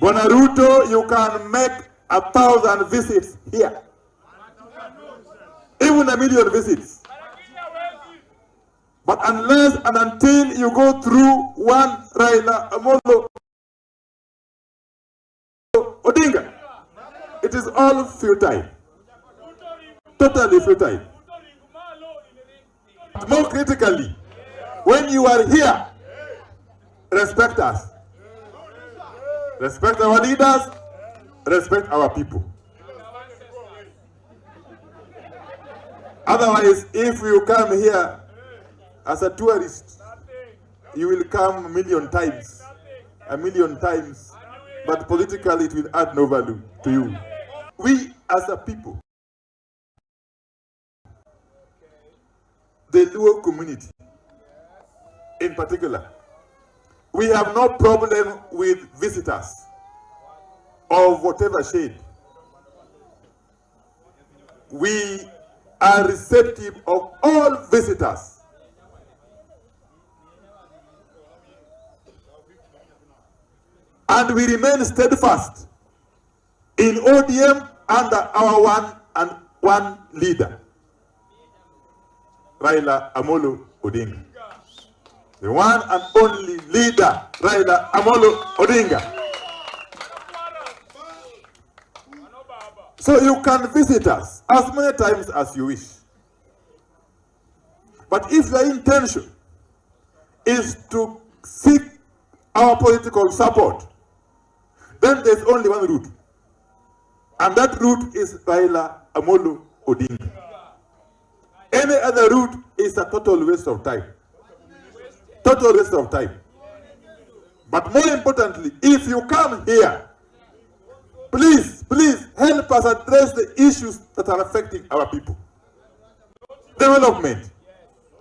Bwana Ruto, you can make 1,000 visits here. Even 1,000,000 visits. But unless and until you go through one Raila Amolo Odinga, it is all futile. Totally futile. More critically, when you are here, respect us. Respect our leaders, respect our people. Otherwise, if you come here as a tourist, you will come a million times, but politically it will add no value to you. We as a people, the Luo community in particular, we have no problem with visitors of whatever shade. We are receptive of all visitors. And we remain steadfast in ODM under our one leader, Raila Amolo Odinga. The one and only leader, Raila Amolo Odinga. So you can visit us as many times as you wish. But if your intention is to seek our political support, then there's only one route. And that route is Raila Amolo Odinga. Any other route is a total waste of time. Total waste of time. But more importantly, if you come here, please help us address the issues that are affecting our people. Development,